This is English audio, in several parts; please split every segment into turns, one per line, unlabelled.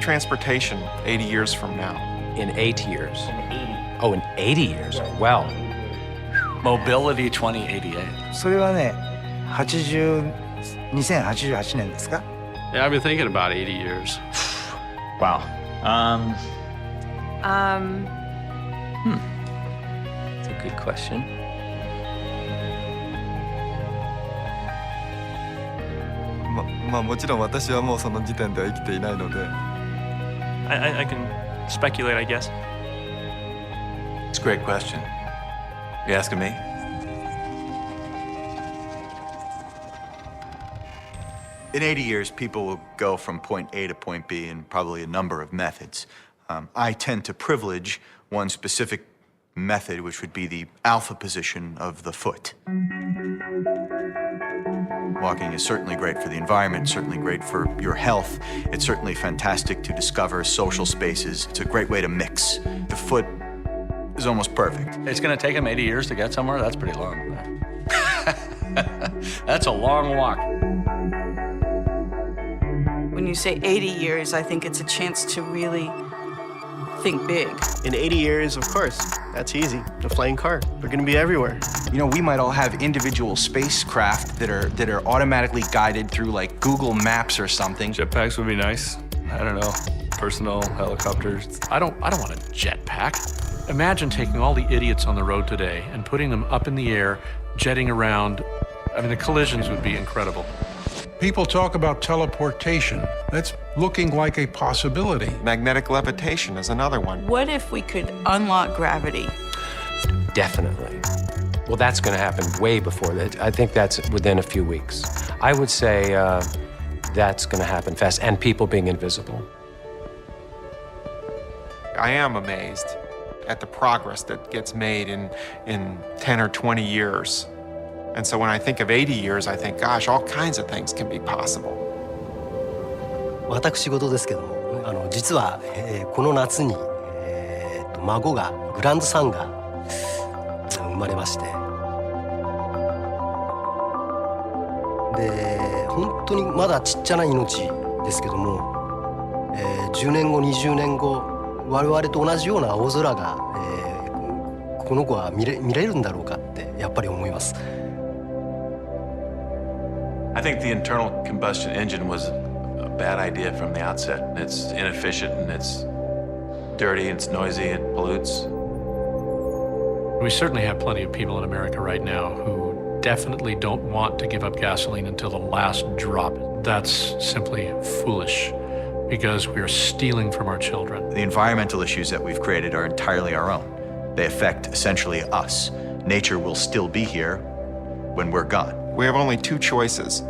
transportation 80 years from now?
In 8 years.
In 80.
Oh, in 80 years. Well,
Mobility 2088.
それはね、2088年ですか？
Yeah, I've been thinking about 80 years.
Wow.
it's a good question.
I
can speculate, I guess.
It's a great question. You asking me?
In 80 years, people will go from point A to point B in probably a number of methods. I tend to privilege one specific method, which would be the alpha position of the foot. Walking is certainly great for the environment, certainly great for your health. It's certainly fantastic to discover social spaces. It's a great way to mix. The foot is almost perfect.
It's going to take him 80 years to get somewhere? That's pretty long. That's a long walk.
When you say 80 years, I think it's a chance to really think big.
In 80 years, of course, that's easy. A flying car. They're going to be everywhere.
You know, we might all have individual spacecraft that are automatically guided through like Google Maps or something.
Jetpacks would be nice. I don't know, personal helicopters. I don't want a jetpack. Imagine taking all the idiots on the road today and putting them up in the air, jetting around. I mean, the collisions would be incredible.
People talk about teleportation. That's looking like a possibility.
Magnetic levitation is another one.
What if we could unlock gravity?
Definitely. Well, that's going to happen way before that. I think that's within a few weeks. I would say that's going to happen fast, and people being invisible.
I am amazed at the progress that gets made in 10 or 20 years. And so when I think of 80 years, I think, gosh, all kinds of things can be possible.
私事ですけども、実は、この夏に、孫がグランドサンが生まれまして、で、本当にまだちっちゃな命ですけども、10年後、20年後、我々と同じような青空が、この子は見れるんだろうかってやっぱり思います。
I think the internal combustion engine was a bad idea from the outset. It's inefficient and it's dirty, it's noisy, it pollutes.
We certainly have plenty of people in America right now who definitely don't want to give up gasoline until the last drop. That's simply foolish because we are stealing from our children.
The environmental issues that we've created are entirely our own. They affect essentially us. Nature will still be here when we're gone.
We have only two choices.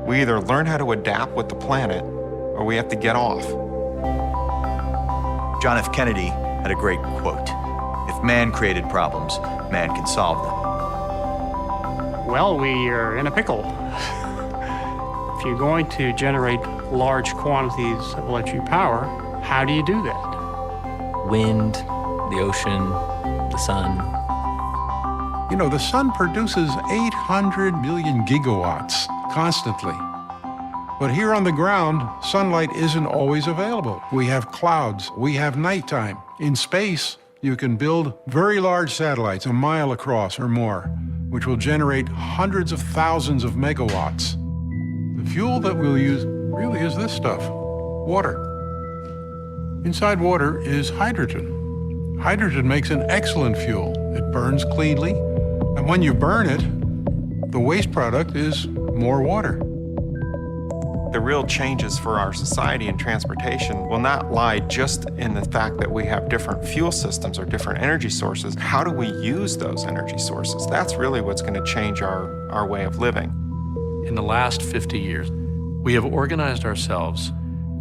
We either learn how to adapt with the planet, or we have to get off.
John F. Kennedy had a great quote. If man created problems, man can solve them.
Well, we are in a pickle. If you're going to generate large quantities of electric power, how do you do that?
Wind, the ocean, the sun.
You know, the sun produces 800 million gigawatts constantly. But here on the ground, sunlight isn't always available. We have clouds, we have nighttime. In space, you can build very large satellites, a mile across or more, which will generate hundreds of thousands of megawatts. The fuel that we'll use really is this stuff, water. Inside water is hydrogen. Hydrogen makes an excellent fuel. It burns cleanly, and when you burn it, the waste product is more water.
The real changes for our society and transportation will not lie just in the fact that we have different fuel systems or different energy sources. How do we use those energy sources? That's really what's going to change our way of living.
In the last 50 years, we have organized ourselves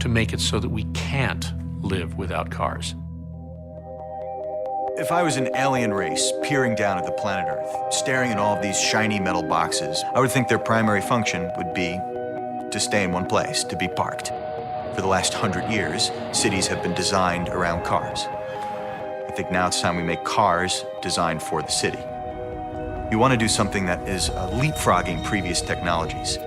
to make it so that we can't live without cars.
If I was an alien race peering down at the planet Earth, staring at all of these shiny metal boxes, I would think their primary function would be to stay in one place, to be parked. For the last 100 years, cities have been designed around cars. I think now it's time we make cars designed for the city. You want to do something that is leapfrogging previous technologies.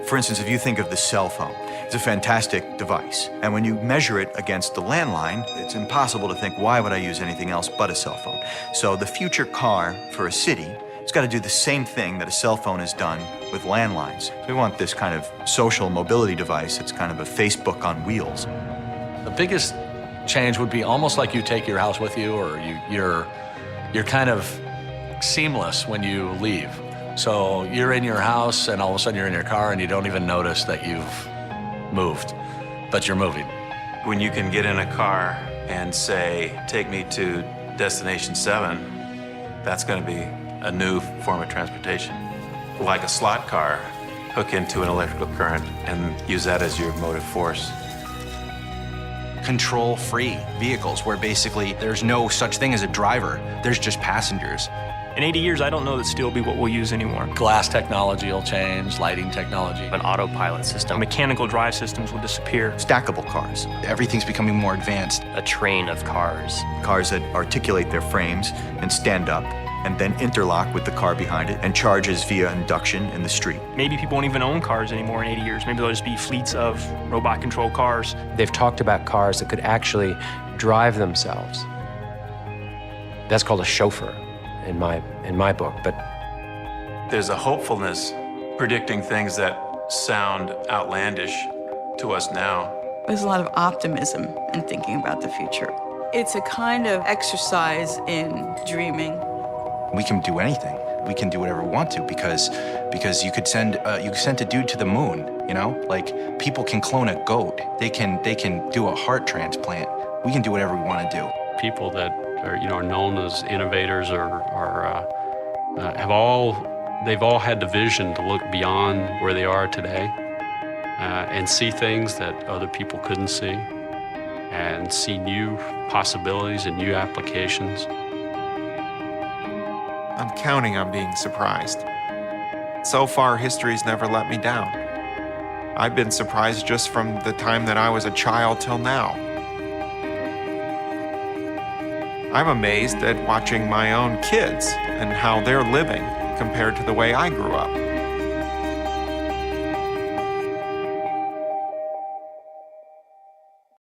For instance, if you think of the cell phone, it's a fantastic device. And when you measure it against the landline, it's impossible to think, why would I use anything else but a cell phone? So the future car for a city, it's got to do the same thing that a cell phone has done with landlines. We want this kind of social mobility device. It's kind of a Facebook on wheels.
The biggest change would be almost like you take your house with you, or you're kind of seamless when you leave. So you're in your house and all of a sudden you're in your car and you don't even notice that you've moved, but you're moving.
When you can get in a car and say, take me to destination 7, that's going to be a new form of transportation. Like a slot car, hook into an electrical current and use that as your motive force.
Control-free vehicles where basically there's no such thing as a driver, there's just passengers.
In 80 years, I don't know that steel will be what we'll use anymore.
Glass technology will change, lighting technology.
An autopilot system. Mechanical drive systems will disappear.
Stackable cars.
Everything's becoming more advanced.
A train of cars.
Cars that articulate their frames and stand up and then interlock with the car behind it and charges via induction in the street.
Maybe people won't even own cars anymore in 80 years. Maybe there'll just be fleets of robot-controlled cars.
They've talked about cars that could actually drive themselves. That's called a chauffeur in my book, but
there's a hopefulness predicting things that sound outlandish to us now.
There's a lot of optimism in thinking about the future. It's a kind of exercise in dreaming.
We can do anything. We can do whatever we want to because you could send a dude to the moon, you know? Like, people can clone a goat. They can do a heart transplant. We can do whatever we want to do.
People that are known as innovators they've all had the vision to look beyond where they are today and see things that other people couldn't see and see new possibilities and new applications.
I'm counting on being surprised. So far, history's never let me down. I've been surprised just from the time that I was a child till now. I'm amazed at watching my own kids and how they're living compared to the way I grew up.